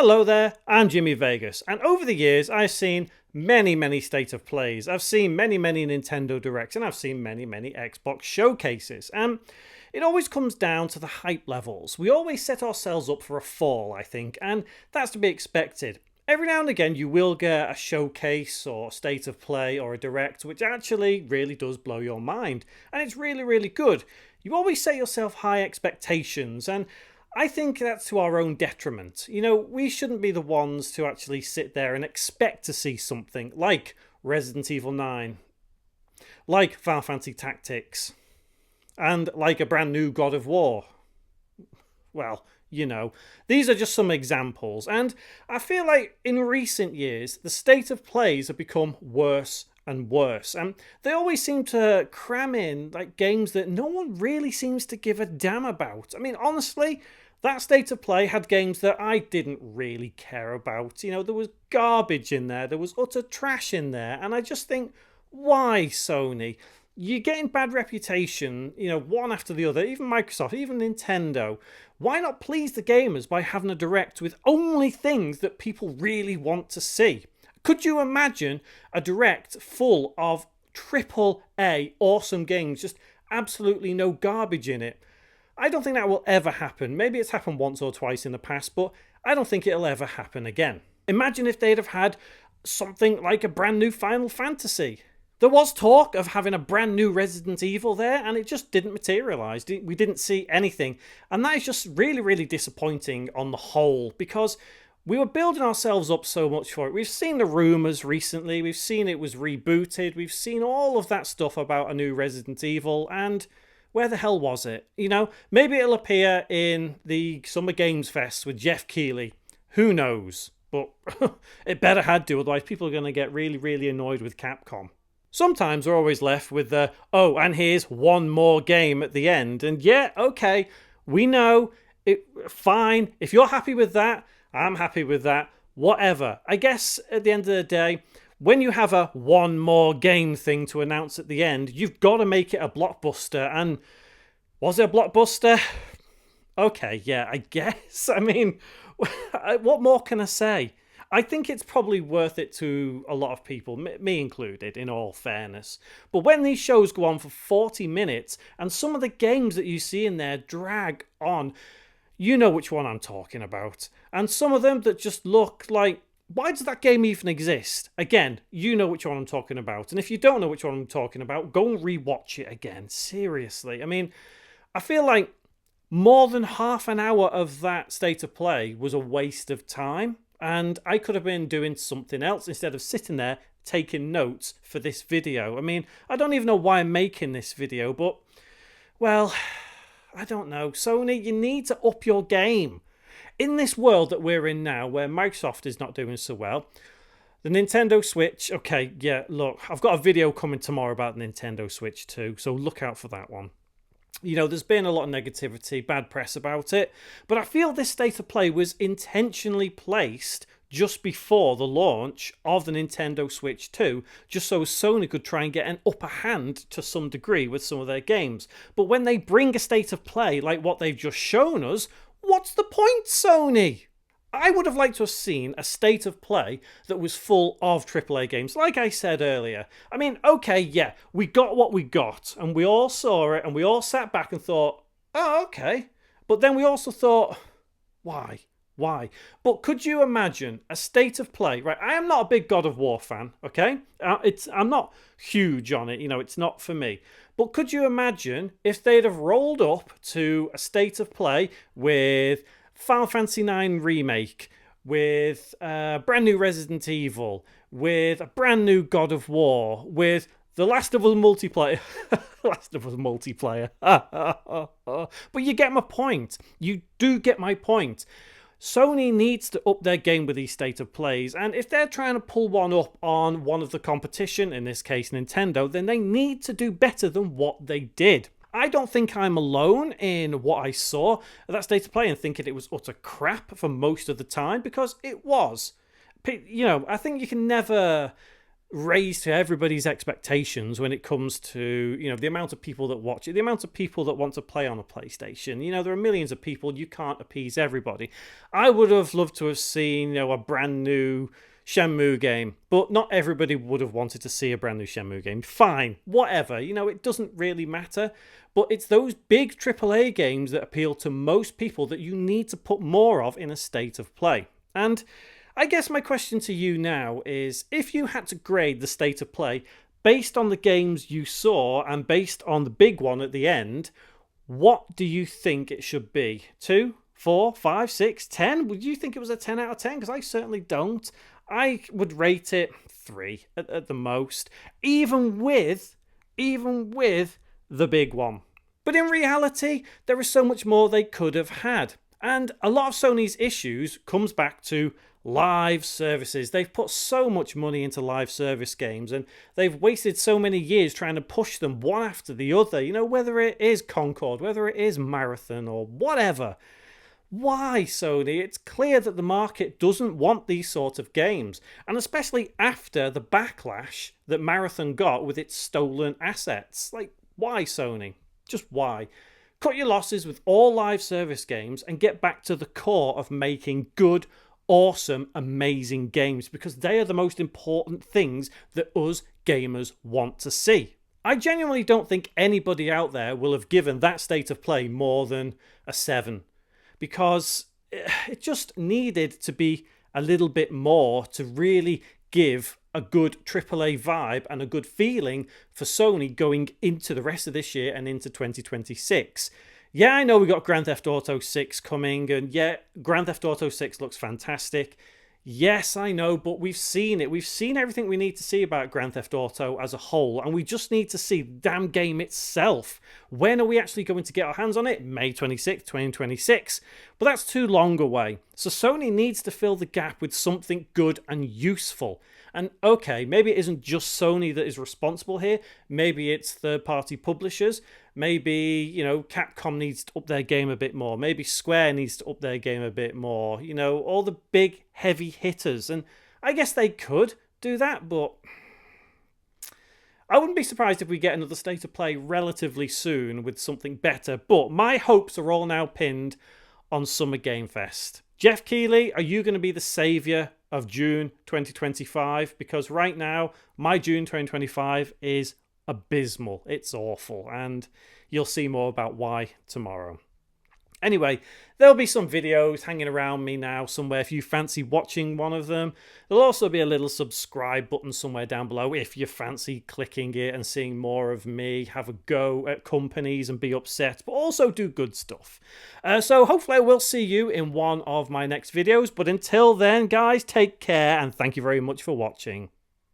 Hello there, I'm Jimmy Vegas, and over the years I've seen many state of plays. I've seen many Nintendo Directs, and I've seen many Xbox showcases. And it always comes down to the hype levels. We always set ourselves up for a fall, I think, and that's to be expected. Every now and again you will get a showcase or state of play or a direct which actually really does blow your mind, and it's really good. You always set yourself high expectations, and I think that's to our own detriment. You know, we shouldn't be the ones to actually sit there and expect to see something like Resident Evil 9, like Final Fantasy Tactics, and like a brand new God of War. Well, you know, these are just some examples, and I feel like in recent years the state of plays have become worse and worse, and they always seem to cram in like games that no one really seems to give a damn about. I mean, honestly, that state of play had games that I didn't really care about. You know, there was garbage in there, there was utter trash in there, and I just think, why, Sony? You're getting bad reputation, you know, one after the other, even Microsoft, even Nintendo. Why not please the gamers by having a direct with only things that people really want to see? Could you imagine a direct full of AAA awesome games, just absolutely no garbage in it? I don't think that will ever happen. Maybe it's happened once or twice in the past, but I don't think it'll ever happen again. Imagine if they'd have had something like a brand new Final Fantasy. There was talk of having a brand new Resident Evil there, and it just didn't materialise. We didn't see anything. And that is just really disappointing on the whole, because we were building ourselves up so much for it. We've seen the rumours recently, we've seen it was rebooted, we've seen all of that stuff about a new Resident Evil, and where the hell was it? You know, maybe it'll appear in the Summer Games Fest with Jeff Keighley. Who knows? But it better had to, otherwise people are going to get really annoyed with Capcom. Sometimes we're always left with the, oh, and here's one more game at the end. And yeah, okay, we know, fine. If you're happy with that, I'm happy with that. Whatever. I guess at the end of the day, when you have a one more game thing to announce at the end, you've got to make it a blockbuster. And was it a blockbuster? Okay, yeah, I guess. I mean, what more can I say? I think it's probably worth it to a lot of people, me included, in all fairness. But when these shows go on for 40 minutes, and some of the games that you see in there drag on, you know which one I'm talking about. And some of them that just look like, why does that game even exist? Again, you know which one I'm talking about. And if you don't know which one I'm talking about, go and rewatch it again. Seriously. I mean, I feel like more than half an hour of that state of play was a waste of time. And I could have been doing something else instead of sitting there taking notes for this video. I mean, I don't even know why I'm making this video, but, well, I don't know. Sony, you need to up your game. In this world that we're in now, where Microsoft is not doing so well, the Nintendo Switch, okay, yeah, look, I've got a video coming tomorrow about the Nintendo Switch too, so look out for that one. You know, there's been a lot of negativity, bad press about it, but I feel this state of play was intentionally placed just before the launch of the Nintendo Switch 2, just so Sony could try and get an upper hand to some degree with some of their games. But when they bring a state of play like what they've just shown us, what's the point, Sony? I would have liked to have seen a state of play that was full of AAA games, like I said earlier. I mean, okay, yeah, we got what we got, and we all saw it, and we all sat back and thought, oh, okay. But then we also thought, why? Why? But could you imagine a state of play, right? I am not a big God of War fan, okay? I'm not huge on it, you know, it's not for me. But could you imagine if they'd have rolled up to a state of play with Final Fantasy 9 Remake, with a brand new Resident Evil, with a brand new God of War, with The Last of Us multiplayer. Last of Us multiplayer. But you get my point. You do get my point. Sony needs to up their game with these state of plays, and if they're trying to pull one up on one of the competition, in this case Nintendo, then they need to do better than what they did. I don't think I'm alone in what I saw at that state of play and thinking it was utter crap for most of the time, because it was. You know, I think you can never raised to everybody's expectations when it comes to, you know, the amount of people that watch it, the amount of people that want to play on a PlayStation. You know, there are millions of people. You can't appease everybody. I would have loved to have seen, you know, a brand new Shenmue game, but not everybody would have wanted to see a brand new Shenmue game. Fine, whatever. You know, it doesn't really matter. But it's those big AAA games that appeal to most people that you need to put more of in a state of play. And I guess my question to you now is, if you had to grade the state of play based on the games you saw and based on the big one at the end, what do you think it should be? 2, 4, 5, 6, 10? Would you think it was a 10 out of 10? Because I certainly don't. I would rate it 3 at the most, even with the big one. But in reality, there is so much more they could have had. And a lot of Sony's issues comes back to live services. They've put so much money into live service games, and they've wasted so many years trying to push them one after the other. You know, whether it is Concord, whether it is Marathon, or whatever. Why, Sony? It's clear that the market doesn't want these sort of games, and especially after the backlash that Marathon got with its stolen assets. Like, why, Sony? Just why? Cut your losses with all live service games and get back to the core of making good, awesome, amazing games, because they are the most important things that us gamers want to see. I genuinely don't think anybody out there will have given that state of play more than a 7, because it just needed to be a little bit more to really give a good AAA vibe and a good feeling for Sony going into the rest of this year and into 2026. Yeah, I know we got Grand Theft Auto 6 coming, and yeah, Grand Theft Auto 6 looks fantastic. Yes, I know, but we've seen it. We've seen everything we need to see about Grand Theft Auto as a whole, and we just need to see the damn game itself. When are we actually going to get our hands on it? May 26th, 2026. But that's too long away. So Sony needs to fill the gap with something good and useful. And okay, maybe it isn't just Sony that is responsible here. Maybe it's third-party publishers. Maybe, you know, Capcom needs to up their game a bit more. Maybe Square needs to up their game a bit more. You know, all the big, heavy hitters. And I guess they could do that, but I wouldn't be surprised if we get another state of play relatively soon with something better. But my hopes are all now pinned on Summer Game Fest. Jeff Keighley, are you going to be the saviour of June 2025? Because right now, my June 2025 is abysmal. It's awful, and you'll see more about why tomorrow. Anyway, there'll be some videos hanging around me now somewhere if you fancy watching one of them. There'll also be a little subscribe button somewhere down below if you fancy clicking it and seeing more of me have a go at companies and be upset, but also do good stuff. So hopefully I will see you in one of my next videos, but until then, guys, take care and thank you very much for watching.